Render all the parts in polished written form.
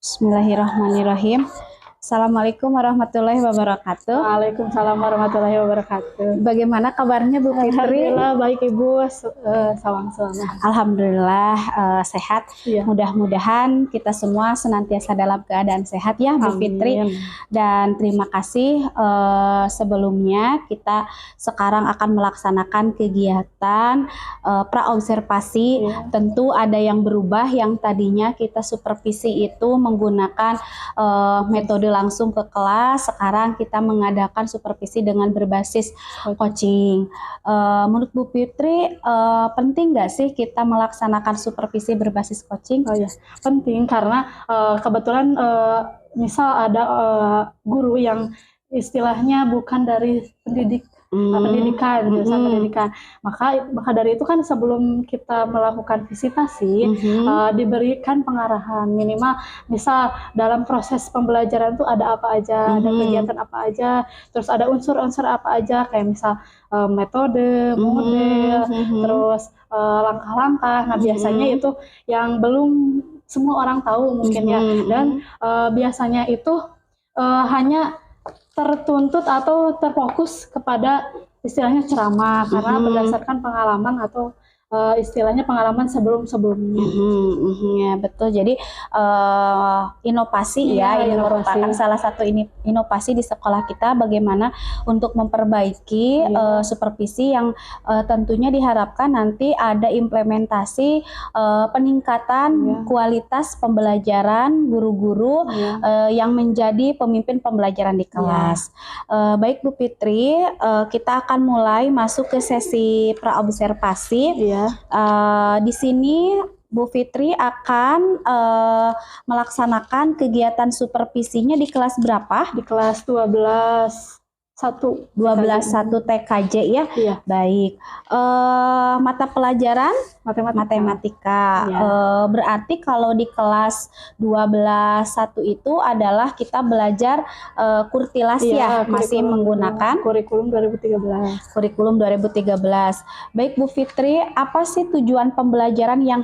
Bismillahirrahmanirrahim. Assalamualaikum warahmatullahi wabarakatuh. Waalaikumsalam warahmatullahi wabarakatuh. Bagaimana kabarnya Bu Fitri? Alhamdulillah baik Ibu. Salam. Alhamdulillah sehat. Iya. Mudah-mudahan kita semua senantiasa dalam keadaan sehat ya Bu Fitri. Dan terima kasih sebelumnya kita sekarang akan melaksanakan kegiatan praobservasi. Iya. Tentu ada yang berubah, yang tadinya kita supervisi itu menggunakan metode langsung ke kelas, sekarang kita mengadakan supervisi dengan berbasis coaching. Menurut Bu Fitri, penting nggak sih kita melaksanakan supervisi berbasis coaching? Oh ya, penting karena kebetulan misal ada guru yang istilahnya bukan dari pendidikan, jurusan pendidikan. Maka dari itu kan sebelum kita melakukan visitasi diberikan pengarahan minimal, misal dalam proses pembelajaran itu ada apa aja, ada kegiatan apa aja, terus ada unsur-unsur apa aja, kayak misal metode, model, terus langkah-langkah. Nah biasanya itu yang belum semua orang tahu mungkin ya, dan biasanya itu hanya tertuntut atau terfokus kepada istilahnya ceramah karena berdasarkan pengalaman atau istilahnya pengalaman sebelumnya. Ya betul. Jadi inovasi ya, ini merupakan salah satu inovasi di sekolah kita, bagaimana untuk memperbaiki supervisi yang tentunya diharapkan nanti ada implementasi peningkatan kualitas pembelajaran guru-guru yang menjadi pemimpin pembelajaran di kelas. Baik Bu Fitri, kita akan mulai masuk ke sesi praobservasi. Di sini Bu Fitri akan melaksanakan kegiatan supervisinya di kelas berapa? Di kelas 12 1 TKJ ya. Iya. Baik. Mata pelajaran matematika. Berarti kalau di kelas 12 itu adalah kita belajar kurtilas masih menggunakan kurikulum 2013. Baik Bu Fitri, apa sih tujuan pembelajaran yang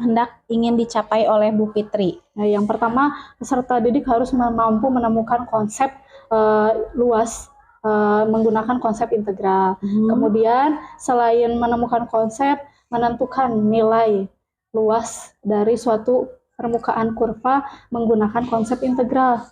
ingin dicapai oleh Bu Fitri? Nah, yang pertama, peserta didik harus mampu menemukan konsep luas menggunakan konsep integral. Kemudian selain menemukan konsep, menentukan nilai luas dari suatu permukaan kurva menggunakan konsep integral.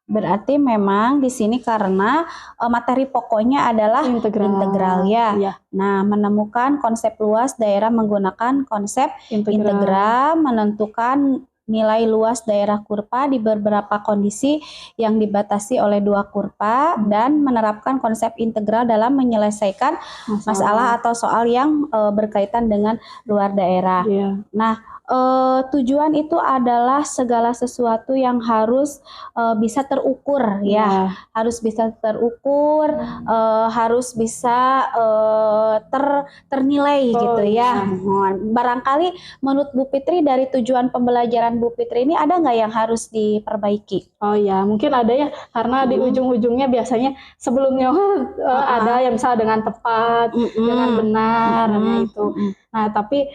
Berarti memang di sini karena materi pokoknya adalah integral ya. Nah, menemukan konsep luas daerah menggunakan konsep integral, menentukan nilai luas daerah kurva di beberapa kondisi yang dibatasi oleh dua kurva, dan menerapkan konsep integral dalam menyelesaikan masalah atau soal yang berkaitan dengan luar daerah. Nah, tujuan itu adalah segala sesuatu yang harus bisa terukur harus bisa terukur, harus bisa ternilai gitu ya. Barangkali menurut Bu Fitri, dari tujuan pembelajaran Bu Fitri ini ada nggak yang harus diperbaiki? Oh ya, mungkin ada ya, karena di ujung-ujungnya biasanya sebelumnya ada yang misalnya dengan tepat, dengan benar, itu. Nah, tapi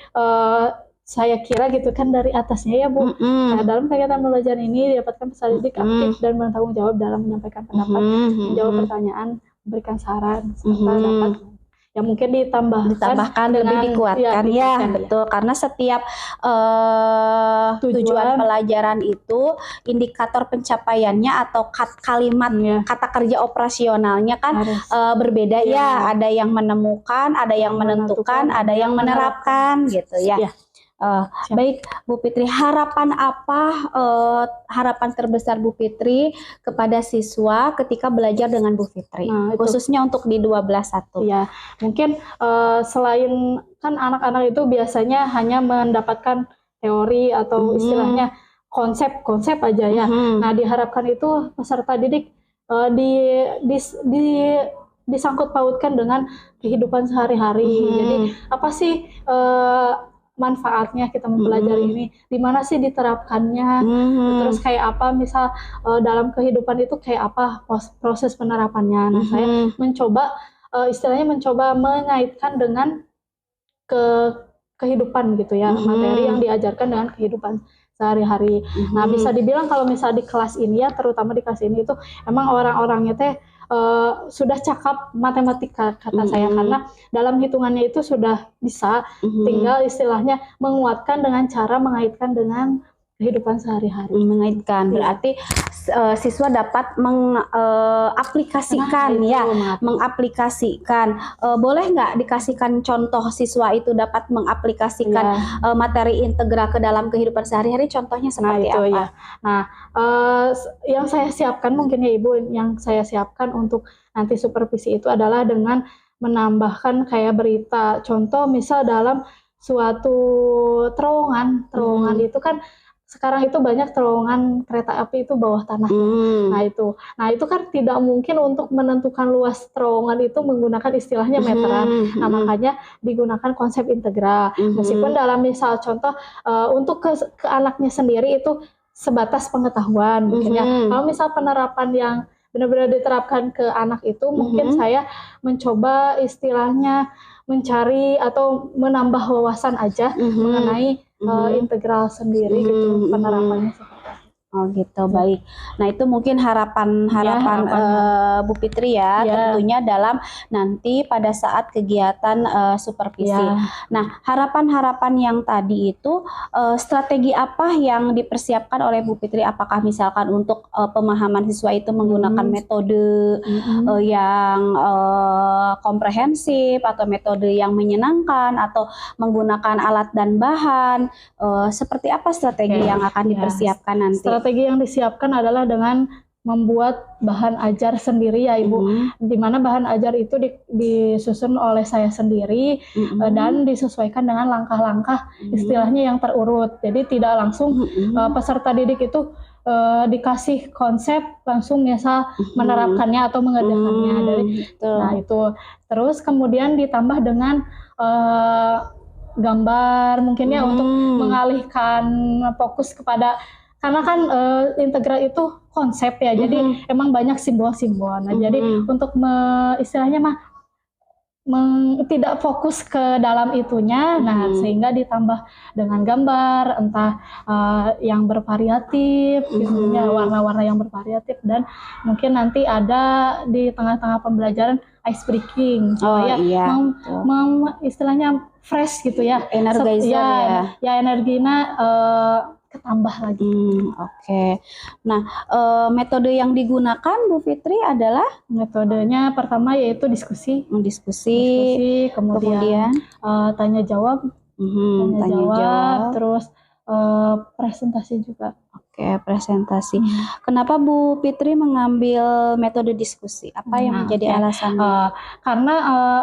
saya kira gitu kan dari atasnya ya Bu. Nah, dalam kegiatan pembelajaran ini didapatkan peserta didik aktif dan bertanggung jawab dalam menyampaikan pendapat, menjawab pertanyaan, memberikan saran, serta dapat yang mungkin ditambahkan lebih dikuatkan betul, karena setiap tujuan pelajaran itu indikator pencapaiannya atau kalimat kata kerja operasionalnya kan berbeda ada yang menemukan, ada yang menentukan, ada yang menerapkan gitu ya. Baik Bu Fitri, harapan terbesar Bu Fitri kepada siswa ketika belajar dengan Bu Fitri, khususnya untuk di 12.1? Ya, mungkin selain kan anak-anak itu biasanya hanya mendapatkan teori atau istilahnya konsep aja ya. Nah, diharapkan itu peserta didik disangkut pautkan dengan kehidupan sehari-hari. Jadi apa sih manfaatnya kita mempelajari ini, di mana sih diterapkannya, terus kayak apa, misal dalam kehidupan itu kayak apa proses penerapannya. Nah, saya mencoba istilahnya mencoba mengaitkan dengan kehidupan gitu ya, materi yang diajarkan dengan kehidupan sehari-hari. Nah, bisa dibilang kalau misal di kelas ini ya, terutama di kelas ini itu emang orang-orangnya teh sudah cakap matematika kata saya, karena dalam hitungannya itu sudah bisa, tinggal istilahnya menguatkan dengan cara mengaitkan dengan kehidupan sehari-hari. Mengaitkan berarti siswa dapat mengaplikasikan mengaplikasikan. Boleh nggak dikasihkan contoh siswa itu dapat mengaplikasikan materi integral ke dalam kehidupan sehari-hari? Contohnya seperti apa? Ya. Nah, yang saya siapkan mungkin ya Ibu, yang saya siapkan untuk nanti supervisi itu adalah dengan menambahkan kayak berita. Contoh misal dalam suatu terowongan itu kan sekarang itu banyak terowongan kereta api itu bawah tanah. Nah itu kan tidak mungkin untuk menentukan luas terowongan itu menggunakan istilahnya meteran. Nah makanya digunakan konsep integral. Meskipun dalam misal contoh untuk ke anaknya sendiri itu sebatas pengetahuan mungkin ya. Kalau misal penerapan yang benar-benar diterapkan ke anak itu, mungkin saya mencoba istilahnya mencari atau menambah wawasan aja mengenai integral sendiri gitu, penerapannya seperti itu. Oh gitu, baik. Nah itu mungkin harapan Bu Fitri ya, tentunya dalam nanti pada saat kegiatan supervisi. Nah harapan-harapan yang tadi itu strategi apa yang dipersiapkan oleh Bu Fitri? Apakah misalkan untuk pemahaman siswa itu menggunakan metode yang komprehensif atau metode yang menyenangkan atau menggunakan alat dan bahan? Seperti apa strategi yang akan dipersiapkan nanti? Strategi yang disiapkan adalah dengan membuat bahan ajar sendiri ya Ibu, di mana bahan ajar itu disusun oleh saya sendiri dan disesuaikan dengan langkah-langkah istilahnya yang terurut. Jadi tidak langsung peserta didik itu dikasih konsep langsung misal menerapkannya atau mengerjakannya. Nah itu terus kemudian ditambah dengan gambar mungkin ya untuk mengalihkan fokus kepada, karena kan integral itu konsep ya, jadi emang banyak simbol-simbol. Nah, jadi untuk istilahnya tidak fokus ke dalam itunya, nah sehingga ditambah dengan gambar, entah yang bervariatif, gitu ya, warna-warna yang bervariatif, dan mungkin nanti ada di tengah-tengah pembelajaran ice breaking, supaya istilahnya fresh gitu ya, energizer ya energinya ketambah lagi. Oke. Nah, metode yang digunakan Bu Fitri adalah metodenya pertama yaitu diskusi, kemudian tanya jawab, terus presentasi juga. Oke, presentasi. Kenapa Bu Fitri mengambil metode diskusi? Apa yang menjadi alasannya? Karena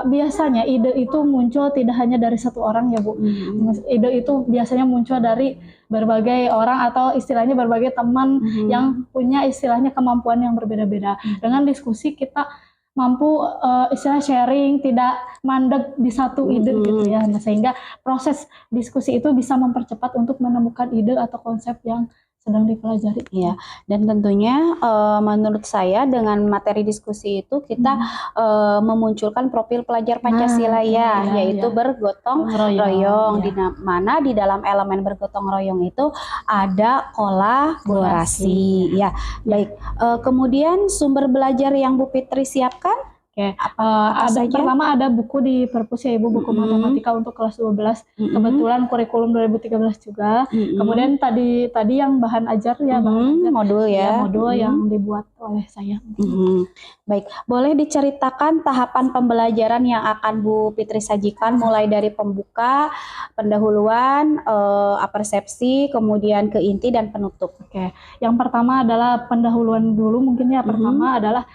biasanya ide itu muncul tidak hanya dari satu orang ya Bu. Ide itu biasanya muncul dari berbagai orang atau istilahnya berbagai teman yang punya istilahnya kemampuan yang berbeda-beda. Dengan diskusi kita mampu istilah sharing, tidak mandek di satu ide gitu ya. Nah, sehingga proses diskusi itu bisa mempercepat untuk menemukan ide atau konsep yang sedang dipelajari. Ya, dan tentunya menurut saya dengan materi diskusi itu kita memunculkan profil pelajar Pancasila yaitu bergotong royong. Di mana di dalam elemen bergotong royong itu ada kolaborasi. Baik. Kemudian sumber belajar yang Bu Fitri siapkan? Pertama ada buku di perpus ya Ibu, buku matematika untuk kelas 12. Kebetulan kurikulum 2013 juga. Kemudian tadi yang bahan ajar ya, modul yang dibuat oleh saya. Baik, boleh diceritakan tahapan pembelajaran yang akan Bu Fitri sajikan mulai dari pembuka, pendahuluan, apersepsi, kemudian ke inti dan penutup. Yang pertama adalah pendahuluan dulu mungkin ya. Pertama adalah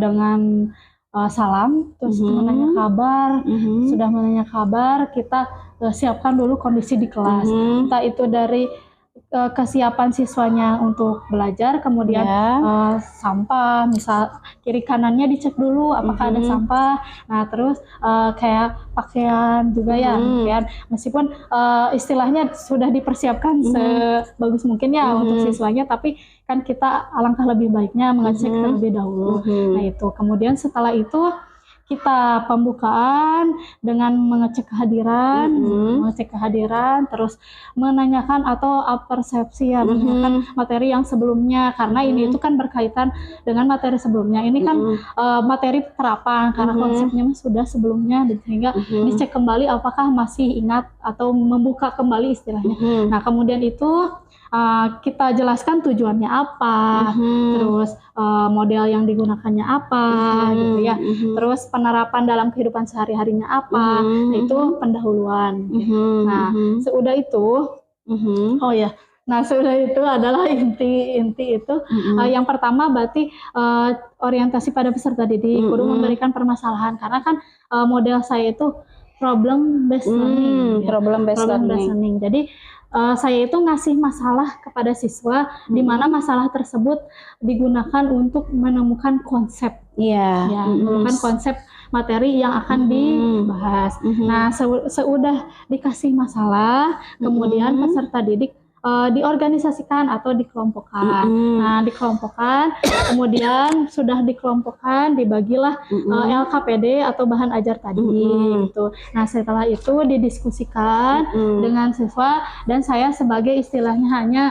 dengan salam, terus menanya kabar. Sudah menanya kabar, kita siapkan dulu kondisi di kelas. Entah itu dari kesiapan siswanya untuk belajar, kemudian sampah, misal kiri kanannya dicek dulu apakah ada sampah. Nah terus kayak pakaian juga ya, pakaian meskipun istilahnya sudah dipersiapkan sebagus mungkin ya untuk siswanya, tapi kan kita alangkah lebih baiknya mengecek terlebih dahulu. Nah itu kemudian setelah itu kita pembukaan dengan mengecek kehadiran, terus menanyakan atau persepsi ya, menanyakan materi yang sebelumnya, karena ini itu kan berkaitan dengan materi sebelumnya. Ini kan materi terapan, karena konsepnya sudah sebelumnya, sehingga dicek kembali apakah masih ingat atau membuka kembali istilahnya. Nah, kemudian itu kita jelaskan tujuannya apa, terus model yang digunakannya apa, gitu ya. Terus penerapan dalam kehidupan sehari-harinya apa, itu pendahuluan. Nah, seudah itu, sudah itu adalah inti itu. Yang pertama berarti orientasi pada peserta didik, kudu memberikan permasalahan, karena kan model saya itu problem based learning. Problem based learning. Jadi saya itu ngasih masalah kepada siswa, di mana masalah tersebut digunakan untuk menemukan konsep, menemukan konsep materi yang akan dibahas. Nah, seudah dikasih masalah, kemudian peserta didik diorganisasikan atau dikelompokkan. Nah, dikelompokkan, kemudian sudah dikelompokkan, dibagilah LKPD atau bahan ajar tadi. Gitu. Nah, setelah itu didiskusikan dengan siswa, dan saya sebagai istilahnya hanya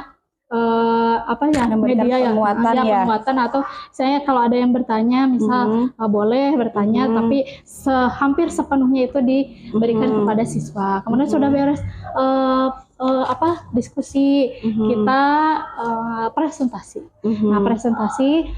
media yang penguatan, atau saya kalau ada yang bertanya, misal boleh bertanya, tapi hampir sepenuhnya itu diberikan kepada siswa. Kemudian sudah beres diskusi, kita presentasi. Nah, presentasi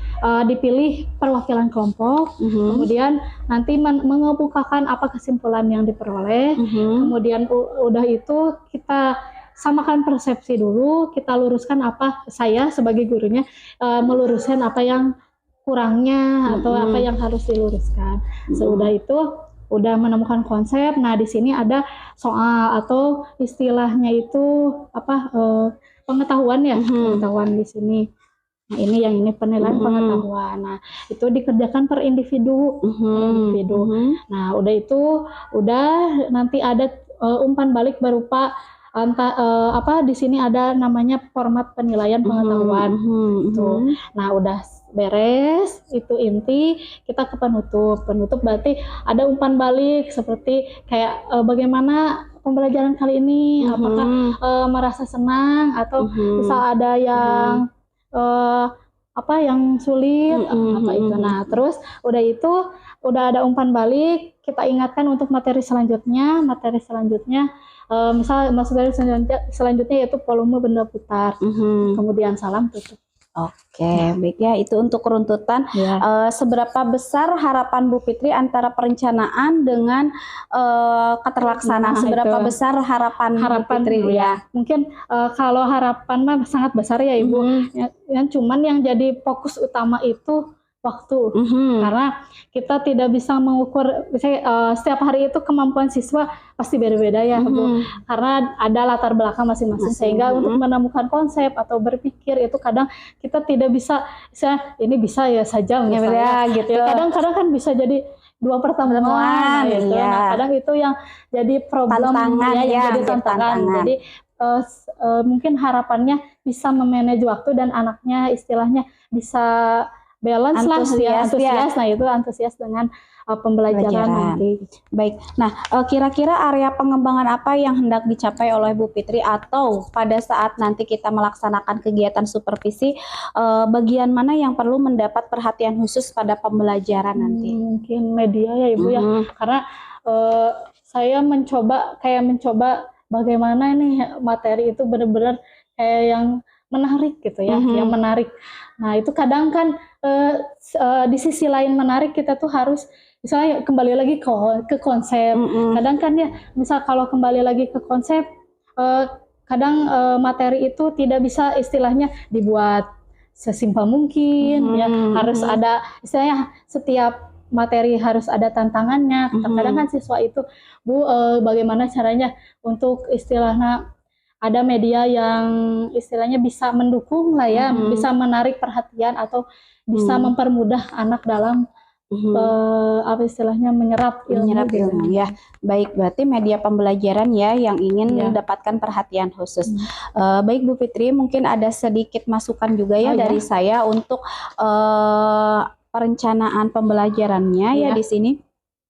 dipilih perwakilan kelompok, kemudian nanti mengemukakan apa kesimpulan yang diperoleh, kemudian udah itu kita samakan persepsi dulu, kita luruskan apa, saya sebagai gurunya meluruskan apa yang kurangnya atau apa yang harus diluruskan. Sudah itu udah menemukan konsep. Nah, di sini ada soal atau istilahnya itu pengetahuan ya, pengetahuan di sini. Nah, ini penilaian pengetahuan. Nah, itu dikerjakan per individu. Nah, udah itu nanti ada umpan balik berupa di sini ada namanya format penilaian pengetahuan. Nah, udah beres itu inti, kita ke penutup. Penutup berarti ada umpan balik seperti kayak bagaimana pembelajaran kali ini, apakah merasa senang atau misal ada yang yang sulit itu. Nah, terus udah ada umpan balik, kita ingatkan untuk materi selanjutnya. Misal materi selanjutnya yaitu volume benda putar. Kemudian salam tutup. Oke, baik ya, itu untuk runtutan. Seberapa besar harapan Bu Fitri antara perencanaan dengan keterlaksanaan? Seberapa besar harapan Bu Fitri? Mungkin kalau harapan mah sangat besar ya Ibu. Cuman yang jadi fokus utama itu waktu, karena kita tidak bisa mengukur, misalnya setiap hari itu kemampuan siswa pasti beda-beda ya Bu, karena ada latar belakang masing-masing, sehingga untuk menemukan konsep atau berpikir itu kadang kita tidak bisa, misalnya ini bisa ya saja misalnya, gitu. Kadang-kadang kan bisa jadi dua pertemuan gitu. Nah, kadang itu yang jadi problem, jadi tantangan. Jadi mungkin harapannya bisa memanage waktu dan anaknya istilahnya bisa balance antusias. Nah, itu antusias dengan pembelajaran nanti. Baik. Nah, kira-kira area pengembangan apa yang hendak dicapai oleh Bu Fitri, atau pada saat nanti kita melaksanakan kegiatan supervisi, bagian mana yang perlu mendapat perhatian khusus pada pembelajaran nanti? Mungkin media ya Ibu ya, karena saya mencoba bagaimana nih materi itu benar-benar kayak yang menarik gitu ya, yang menarik. Nah, itu kadang kan di sisi lain menarik, kita tuh harus misalnya kembali lagi ke konsep. Kadang kan ya, misal kalau kembali lagi ke konsep, kadang materi itu tidak bisa istilahnya dibuat sesimpel mungkin, ya harus ada istilahnya, setiap materi harus ada tantangannya. Kadang kan siswa itu, Bu, bagaimana caranya untuk istilahnya ada media yang istilahnya bisa mendukung lah ya, bisa menarik perhatian atau bisa mempermudah anak dalam istilahnya menyerap ilmu ya. Baik, berarti media pembelajaran ya yang ingin mendapatkan perhatian khusus. Baik Bu Fitri, mungkin ada sedikit masukan juga ya dari saya untuk perencanaan pembelajarannya ya di sini.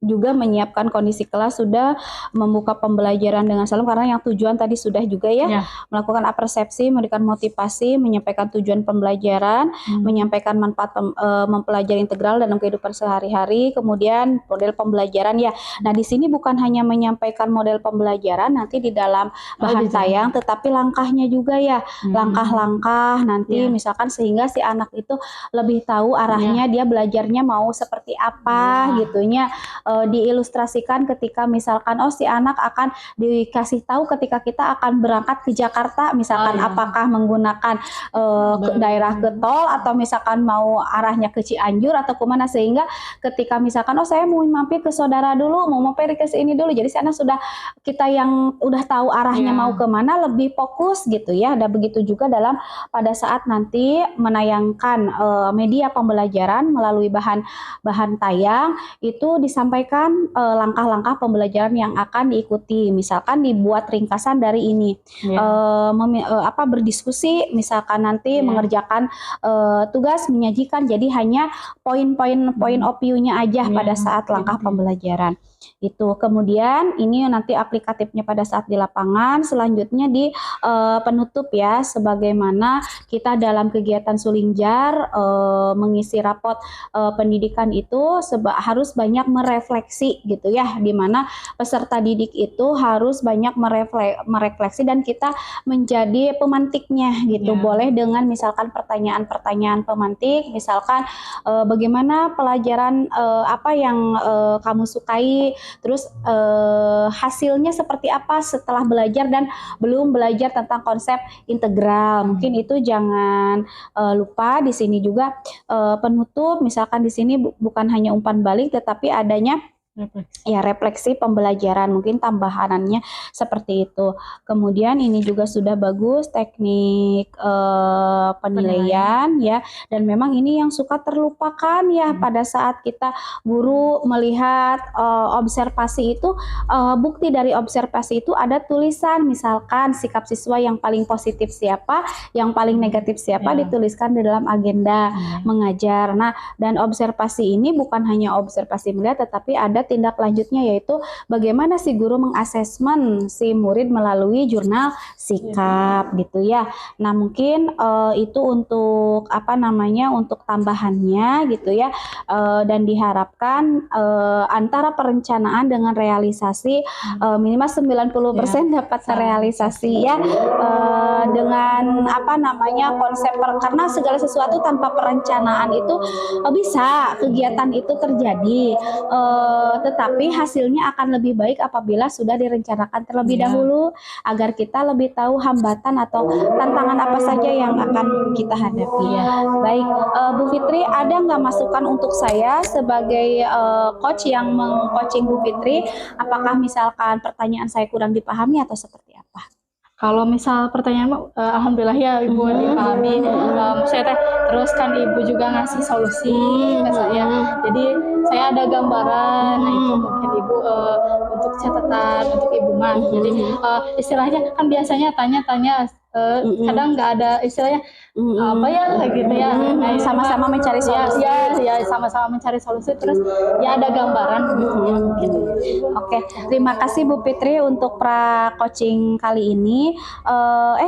juga menyiapkan kondisi kelas, sudah membuka pembelajaran dengan salam, karena yang tujuan tadi sudah juga ya, melakukan apersepsi, memberikan motivasi, menyampaikan tujuan pembelajaran, menyampaikan manfaat mempelajari integral dalam kehidupan sehari-hari, kemudian model pembelajaran ya. Nah, di sini bukan hanya menyampaikan model pembelajaran nanti di dalam bahan tayang, tetapi langkahnya juga ya, langkah-langkah nanti misalkan sehingga si anak itu lebih tahu arahnya, dia belajarnya mau seperti apa gitunya. Diilustrasikan ketika misalkan si anak akan dikasih tahu ketika kita akan berangkat ke Jakarta misalkan, apakah menggunakan daerah ke tol atau misalkan mau arahnya ke Cianjur atau kemana, sehingga ketika misalkan saya mau mampir ke saudara dulu, mau mampir ke sini dulu, jadi si anak sudah, kita yang udah tahu arahnya mau kemana lebih fokus gitu ya. Dan begitu juga dalam pada saat nanti menayangkan media pembelajaran melalui bahan tayang, itu disampaikan langkah-langkah pembelajaran yang akan diikuti. Misalkan dibuat ringkasan dari ini, berdiskusi, misalkan nanti mengerjakan tugas menyajikan, jadi hanya poin of view-nya aja pada saat langkah pembelajaran itu. Kemudian ini nanti aplikatifnya pada saat di lapangan. Selanjutnya di penutup ya, sebagaimana kita dalam kegiatan Sulingjar mengisi rapot pendidikan itu harus banyak merefleksi gitu ya, dimana peserta didik itu harus banyak merefleksi dan kita menjadi pemantiknya gitu. Boleh dengan misalkan pertanyaan-pertanyaan pemantik, misalkan bagaimana pelajaran apa yang kamu sukai, terus hasilnya seperti apa setelah belajar dan belum belajar tentang konsep integral. Mungkin itu jangan lupa di sini juga penutup, misalkan di sini bukan hanya umpan balik tetapi adanya refleksi pembelajaran, mungkin tambahannya seperti itu. Kemudian ini juga sudah bagus teknik penilaian ya, dan memang ini yang suka terlupakan ya pada saat kita guru melihat observasi itu. Bukti dari observasi itu ada tulisan, misalkan sikap siswa yang paling positif siapa, yang paling negatif siapa, dituliskan di dalam agenda mengajar. Nah, dan observasi ini bukan hanya observasi melihat, tetapi ada tindak lanjutnya, yaitu bagaimana si guru mengasesmen si murid melalui jurnal sikap gitu ya. Nah, mungkin itu untuk untuk tambahannya gitu ya, dan diharapkan antara perencanaan dengan realisasi minimal 90% dapat terrealisasi ya, dengan konsep karena segala sesuatu tanpa perencanaan itu bisa kegiatan itu terjadi, tetapi hasilnya akan lebih baik apabila sudah direncanakan terlebih dahulu, agar kita lebih tahu hambatan atau tantangan apa saja yang akan kita hadapi. Baik, Bu Fitri, ada nggak masukan untuk saya sebagai coach yang meng-coaching Bu Fitri? Apakah misalkan pertanyaan saya kurang dipahami atau seperti apa? Kalau misal pertanyaan, alhamdulillah ya Ibu dipahami. Saya terus kan Ibu juga ngasih solusi ke saya. Jadi saya ada gambaran, nah itu mungkin Ibu untuk catatan untuk Ibu mah. Jadi istilahnya kan biasanya tanya-tanya, kadang nggak ada istilahnya kayak gitu ya. Nah, sama-sama mencari solusi. Ya sama-sama mencari solusi, terus ya ada gambaran gitu. Oke, terima kasih Bu Fitri untuk pra coaching kali ini.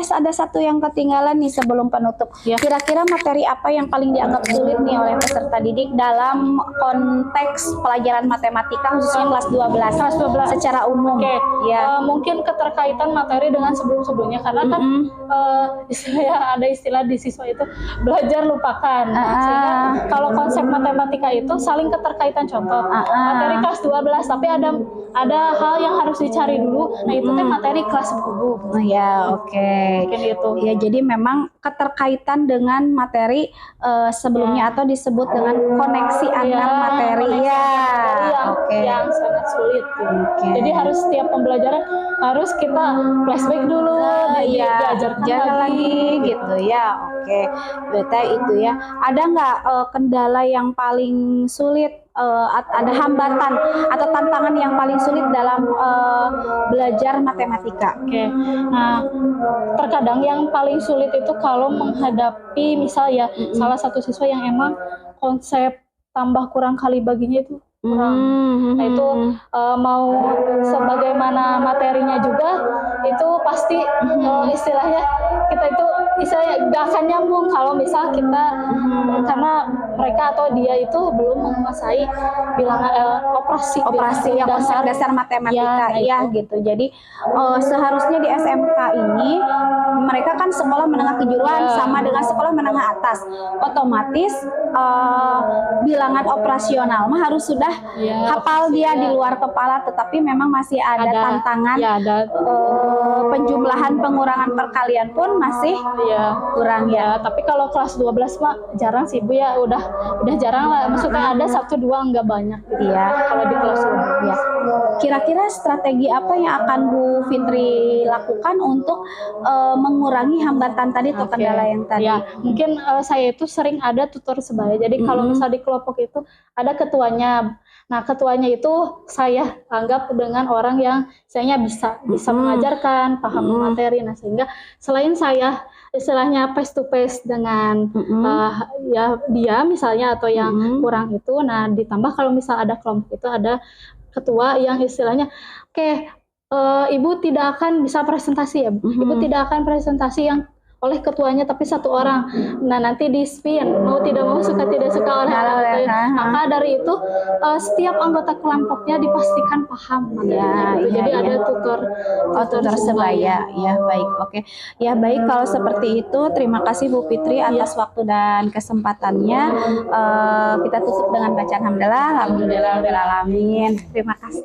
Ada satu yang ketinggalan nih sebelum penutup. Kira-kira materi apa yang paling dianggap sulit nih oleh peserta didik dalam konteks pelajaran matematika khususnya kelas 12 secara umum? Mungkin keterkaitan materi dengan sebelum-sebelumnya, karena kan ada istilah di siswa itu belajar lupakan. Sehingga kalau konsep matematika itu saling keterkaitan. Contoh materi kelas 12 tapi ada hal yang harus dicari dulu. Nah, itu kan materi kelas 10. Mungkin itu. Ya, jadi memang keterkaitan dengan materi sebelumnya atau disebut dengan koneksi antar materi yang sangat sulit. Jadi harus setiap pembelajaran harus kita flashback dulu, diajarkan lagi gitu ya. Berarti itu ya. Ada nggak kendala yang paling sulit, ada hambatan atau tantangan yang paling sulit dalam belajar matematika? Nah, terkadang yang paling sulit itu kalau menghadapi misal salah satu siswa yang emang konsep tambah kurang kali baginya itu kurang. Nah itu mau sebagaimana materinya juga itu pasti istilahnya kita itu istilahnya gak akan nyambung kalau misal kita karena mereka atau dia itu belum menguasai bilangan operasi yang konsep dasar matematika ya gitu. Jadi seharusnya di SMK ini mereka kan sekolah menengah kejuruan sama dengan sekolah menengah atas, otomatis bilangan operasional mah harus sudah hafal dia di luar kepala, tetapi memang masih ada tantangan penjumlahan pengurangan perkalian pun masih kurang ya. Tapi kalau kelas 12 mah jarang sih Bu ya, udah jarang lah, maksudnya ada 1-2 enggak banyak gitu. Kalau di kelas 12 ya. Kira-kira strategi apa yang akan Bu Fitri lakukan untuk mengurangi hambatan tadi atau kendala yang tadi? Ya, mungkin saya itu sering ada tutor sebaya. Jadi kalau misal di kelompok itu ada ketuanya. Nah, ketuanya itu saya anggap dengan orang yang saya bisa mengajarkan, paham materi. Nah, sehingga selain saya istilahnya face to face dengan ya dia misalnya atau yang kurang itu, nah ditambah kalau misal ada kelompok itu ada ketua yang istilahnya Ibu tidak akan bisa presentasi ya, Ibu tidak akan presentasi yang oleh ketuanya tapi satu orang. Nah nanti di spin mau tidak mau suka tidak suka oleh maka dari itu setiap anggota kelompoknya dipastikan paham materinya. Jadi ada tutor sebaya. Ya baik, oke. Ya baik, kalau seperti itu terima kasih Bu Fitri atas waktu dan kesempatannya. Kita tutup dengan bacaan hamdalah. Alhamdulillah rabbil alamin. Terima kasih.